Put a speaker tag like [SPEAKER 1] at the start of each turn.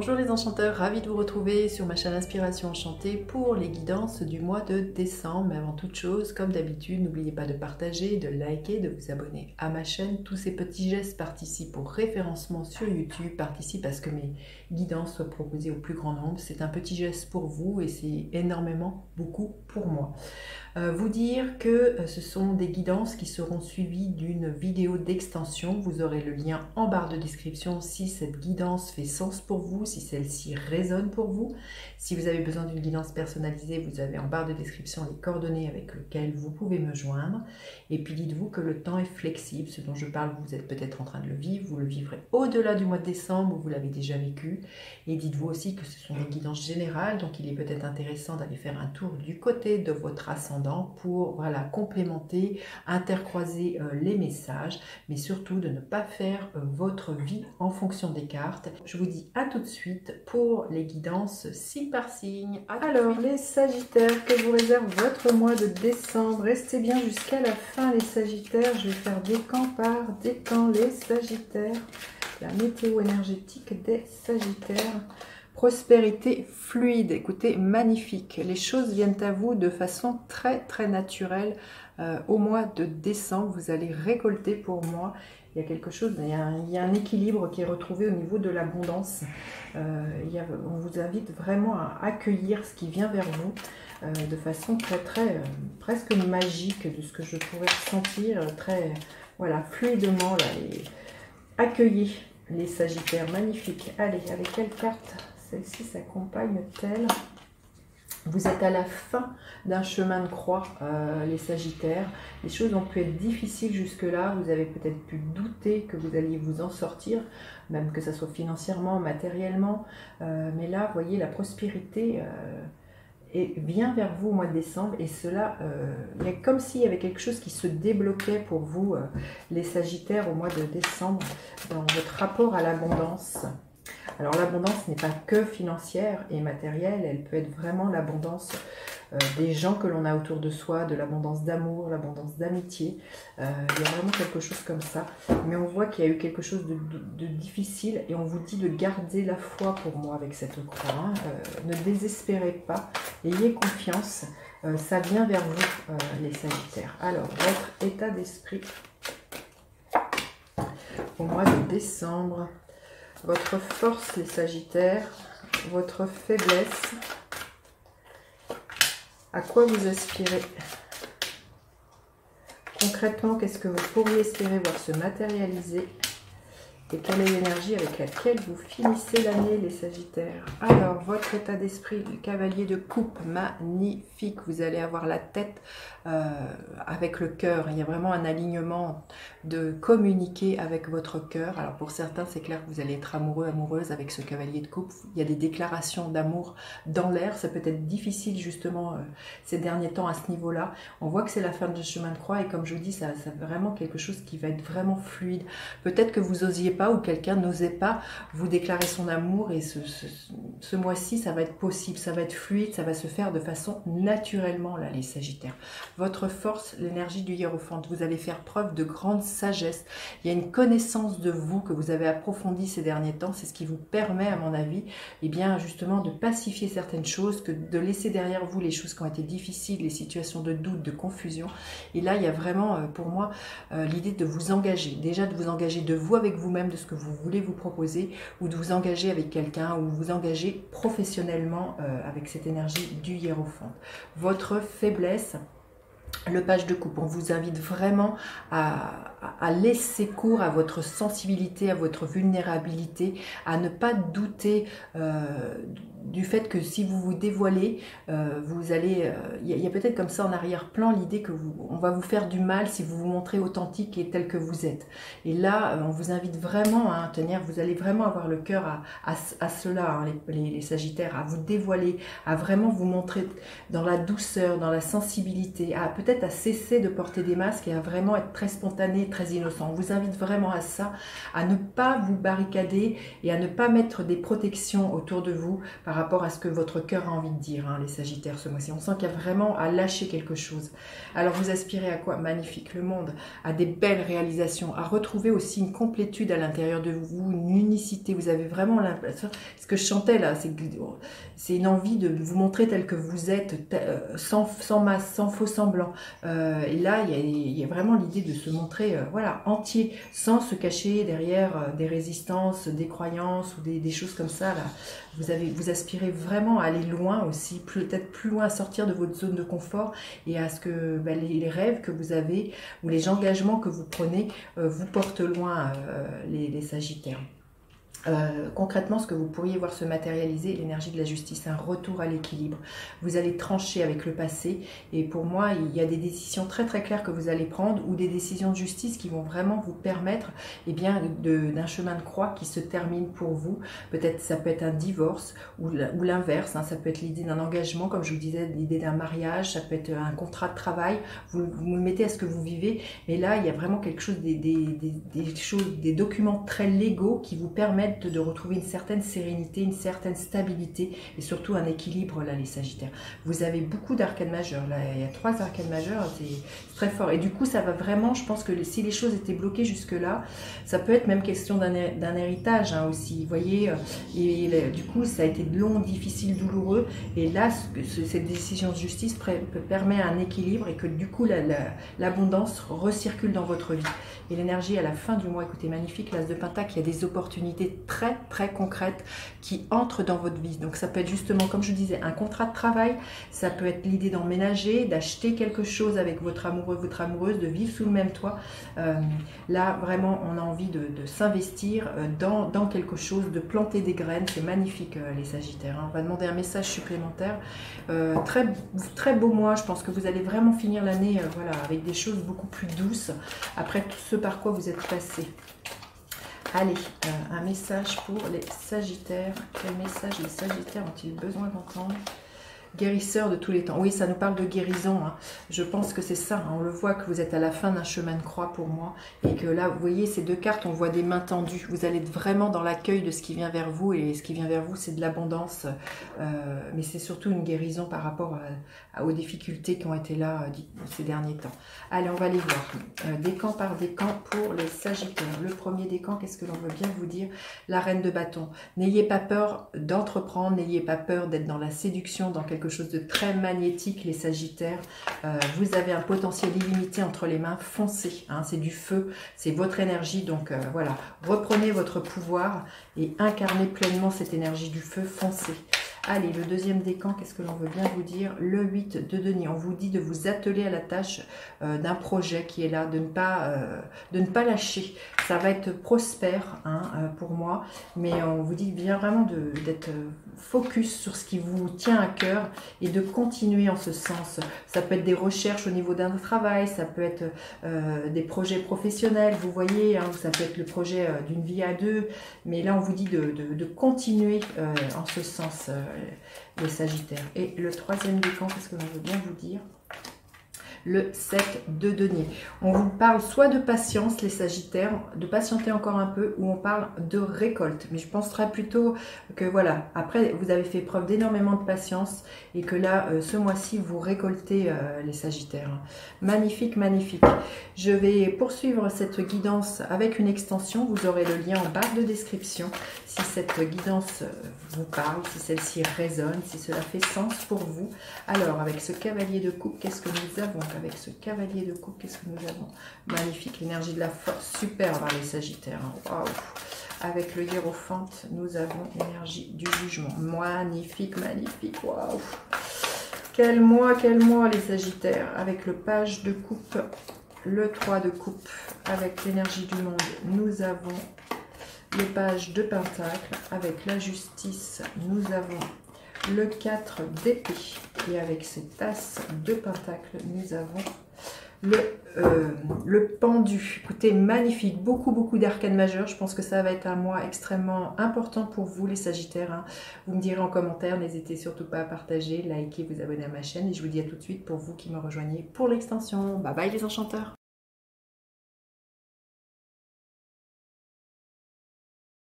[SPEAKER 1] Bonjour les enchanteurs, ravi de vous retrouver sur ma chaîne Inspiration Enchantée pour les guidances du mois de décembre. Mais avant toute chose, comme d'habitude, n'oubliez pas de partager, de liker, de vous abonner à ma chaîne. Tous ces petits gestes participent au référencement sur YouTube, participent à ce que mes guidances soient proposées au plus grand nombre. C'est un petit geste pour vous et c'est énormément, beaucoup pour moi. Vous dire que ce sont des guidances qui seront suivies d'une vidéo d'extension. Vous aurez le lien en barre de description si cette guidance fait sens pour vous, si celle-ci résonne pour vous. Si vous avez besoin d'une guidance personnalisée, vous avez en barre de description les coordonnées avec lesquelles vous pouvez me joindre. Et puis dites-vous que le temps est flexible. Ce dont je parle, vous êtes peut-être en train de le vivre, vous le vivrez au-delà du mois de décembre où vous l'avez déjà vécu. Et dites-vous aussi que ce sont des guidances générales, donc il est peut-être intéressant d'aller faire un tour du côté de votre ascendant pour complémenter, intercroiser les messages, mais surtout de ne pas faire votre vie en fonction des cartes. Je vous dis à tout de suite pour les guidances signe par signe. Alors les Sagittaires, que vous réserve votre mois de décembre? Restez bien jusqu'à la fin les Sagittaires, je vais faire décan par décan les Sagittaires, la météo énergétique des Sagittaires. Prospérité fluide, écoutez, magnifique. Les choses viennent à vous de façon très naturelle au mois de décembre. Vous allez récolter pour moi. Il y a quelque chose, il y a un équilibre qui est retrouvé au niveau de l'abondance. On vous invite vraiment à accueillir ce qui vient vers vous de façon presque magique, de ce que je pourrais ressentir, fluidement. Là, accueillez les Sagittaires, magnifique. Allez, avec quelle carte celle-ci s'accompagne-t-elle? Vous êtes à la fin d'un chemin de croix, les Sagittaires. Les choses ont pu être difficiles jusque-là. Vous avez peut-être pu douter que vous alliez vous en sortir, même que ce soit financièrement, matériellement. Mais là, vous voyez, la prospérité vient vers vous au mois de décembre. Et cela, il y a comme s'il y avait quelque chose qui se débloquait pour vous, les Sagittaires, au mois de décembre, dans votre rapport à l'abondance. Alors l'abondance n'est pas que financière et matérielle, elle peut être vraiment l'abondance des gens que l'on a autour de soi, de l'abondance d'amour, l'abondance d'amitié. Il y a vraiment quelque chose comme ça. Mais on voit qu'il y a eu quelque chose de difficile et on vous dit de garder la foi pour moi avec cette croix. Hein. Ne désespérez pas, ayez confiance, ça vient vers vous les Sagittaires. Alors, votre état d'esprit au mois de décembre. Votre force, les Sagittaires, votre faiblesse, à quoi vous aspirez? Concrètement, qu'est-ce que vous pourriez espérer voir se matérialiser? Et quelle est l'énergie avec laquelle vous finissez l'année, les Sagittaires? Alors, votre état d'esprit, le cavalier de coupe, magnifique. Vous allez avoir la tête avec le cœur. Il y a vraiment un alignement de communiquer avec votre cœur. Alors, pour certains, c'est clair que vous allez être amoureux, amoureuse avec ce cavalier de coupe. Il y a des déclarations d'amour dans l'air. Ça peut être difficile, justement, ces derniers temps à ce niveau-là. On voit que c'est la fin du chemin de croix. Et comme je vous dis, ça vraiment quelque chose qui va être vraiment fluide. Peut-être que vous osiez pas ou quelqu'un n'osait pas vous déclarer son amour et ce mois-ci ça va être possible, ça va être fluide, ça va se faire de façon naturellement là les Sagittaires. Votre force, l'énergie du Hiérophant, vous allez faire preuve de grande sagesse, il y a une connaissance de vous que vous avez approfondie ces derniers temps, c'est ce qui vous permet à mon avis bien justement de pacifier certaines choses, que de laisser derrière vous les choses qui ont été difficiles, les situations de doute, de confusion. Et là il y a vraiment pour moi l'idée de vous engager, déjà de vous engager de vous avec vous-même, de ce que vous voulez vous proposer, ou de vous engager avec quelqu'un, ou vous engager professionnellement avec cette énergie du Hiérophant. Votre faiblesse, le page de coupe, on vous invite vraiment à laisser cours à votre sensibilité, à votre vulnérabilité, à ne pas douter du fait que si vous vous dévoilez, vous allez, il y a peut-être comme ça en arrière-plan l'idée que on va vous faire du mal si vous vous montrez authentique et tel que vous êtes. Et là, on vous invite vraiment à tenir, vous allez vraiment avoir le cœur à cela, hein, les Sagittaires, à vous dévoiler, à vraiment vous montrer dans la douceur, dans la sensibilité, à peut-être à cesser de porter des masques et à vraiment être très spontané, très innocent. On vous invite vraiment à ça, à ne pas vous barricader et à ne pas mettre des protections autour de vous, par rapport à ce que votre cœur a envie de dire, hein, les Sagittaires, ce mois-ci. On sent qu'il y a vraiment à lâcher quelque chose. Alors, vous aspirez à quoi? Magnifique, le monde, à des belles réalisations, à retrouver aussi une complétude à l'intérieur de vous, une unicité. Vous avez vraiment l'impression, ce que je chantais là, c'est une envie de vous montrer tel que vous êtes, sans masque, sans faux semblant. Et là, il y a vraiment l'idée de se montrer voilà, entier, sans se cacher derrière des résistances, des croyances ou des choses comme ça. Là. Vous aspirez vraiment à aller loin aussi, peut-être plus loin, à sortir de votre zone de confort et à ce que les rêves que vous avez ou les engagements que vous prenez vous portent loin, les Sagittaires. Concrètement, ce que vous pourriez voir se matérialiser, l'énergie de la justice, un retour à l'équilibre. Vous allez trancher avec le passé et pour moi, il y a des décisions très très claires que vous allez prendre ou des décisions de justice qui vont vraiment vous permettre d'un chemin de croix qui se termine pour vous. Peut-être ça peut être un divorce ou l'inverse, hein, ça peut être l'idée d'un engagement, comme je vous disais, l'idée d'un mariage, ça peut être un contrat de travail, vous le mettez à ce que vous vivez, mais là, il y a vraiment quelque chose, des documents très légaux qui vous permettent de retrouver une certaine sérénité, une certaine stabilité et surtout un équilibre là, les Sagittaires. Vous avez beaucoup d'arcades majeures, là il y a 3 arcades majeures, c'est très fort et du coup ça va vraiment, je pense que si les choses étaient bloquées jusque là, ça peut être même question d'un héritage hein, aussi, vous voyez, et du coup ça a été long, difficile, douloureux et là cette décision de justice permet un équilibre et que du coup l'abondance recircule dans votre vie. Et l'énergie à la fin du mois, écoutez, magnifique, l'As de Pentacle, il y a des opportunités très très concrètes qui entrent dans votre vie. Donc ça peut être justement, comme je disais, un contrat de travail, ça peut être l'idée d'emménager, d'acheter quelque chose avec votre amoureux, votre amoureuse, de vivre sous le même toit. Là, vraiment, on a envie de s'investir dans quelque chose, de planter des graines. C'est magnifique, les Sagittaires. Hein. On va demander un message supplémentaire. Très, très beau mois. Je pense que vous allez vraiment finir l'année voilà, avec des choses beaucoup plus douces. Après tout ce par quoi vous êtes passé. Allez, un message pour les Sagittaires. Quel message les Sagittaires ont-ils besoin d'entendre? Guérisseur de tous les temps. Oui, ça nous parle de guérison. Hein. Je pense que c'est ça. Hein. On le voit que vous êtes à la fin d'un chemin de croix pour moi. Et que là, vous voyez, ces deux cartes, on voit des mains tendues. Vous allez être vraiment dans l'accueil de ce qui vient vers vous. Et ce qui vient vers vous, c'est de l'abondance. Mais c'est surtout une guérison par rapport aux difficultés qui ont été là ces derniers temps. Allez, on va les voir. Décan par décan pour les Sagittaires. Le premier décan, qu'est-ce que l'on veut bien vous dire? La reine de bâton. N'ayez pas peur d'entreprendre. N'ayez pas peur d'être dans la séduction, dans quelque chose de très magnétique, les Sagittaires. Vous avez un potentiel illimité entre les mains, foncez, hein, c'est du feu, c'est votre énergie, donc voilà, reprenez votre pouvoir et incarnez pleinement cette énergie du feu, foncez. Allez, le deuxième décan, qu'est-ce que l'on veut bien vous dire? Le 8 de denier, on vous dit de vous atteler à la tâche d'un projet qui est là, de ne pas lâcher. Ça va être prospère hein, pour moi, mais on vous dit bien vraiment d'être focus sur ce qui vous tient à cœur et de continuer en ce sens. Ça peut être des recherches au niveau d'un travail, ça peut être des projets professionnels, vous voyez, hein, ça peut être le projet d'une vie à deux, mais là on vous dit de continuer en ce sens, les Sagittaires. Et le troisième décan, qu'est-ce que l'on veut bien vous dire? Le 7 de denier. On vous parle soit de patience, les Sagittaires, de patienter encore un peu, ou on parle de récolte. Mais je penserais plutôt que voilà, après vous avez fait preuve d'énormément de patience et que là, ce mois-ci, vous récoltez les Sagittaires. Magnifique, magnifique. Je vais poursuivre cette guidance avec une extension. Vous aurez le lien en barre de description si cette guidance vous parle, si celle-ci résonne, si cela fait sens pour vous. Alors, avec ce cavalier de coupe, qu'est-ce que nous avons? Avec ce cavalier de coupe, qu'est-ce que nous avons? Magnifique, l'énergie de la force, super vers les Sagittaires. Waouh! Avec le hiérophante, nous avons l'énergie du jugement. Magnifique, magnifique, waouh! Quel mois les Sagittaires. Avec le page de coupe, le 3 de coupe, avec l'énergie du monde, nous avons le page de pentacle. Avec la justice, nous avons le 4 d'épée et avec cette tasse de pentacle, nous avons le pendu. Écoutez, magnifique, beaucoup d'arcanes majeures. Je pense que ça va être un mois extrêmement important pour vous les Sagittaires. Hein. Vous me direz en commentaire, n'hésitez surtout pas à partager, liker, vous abonner à ma chaîne et je vous dis à tout de suite pour vous qui me rejoignez pour l'extension. Bye bye les enchanteurs.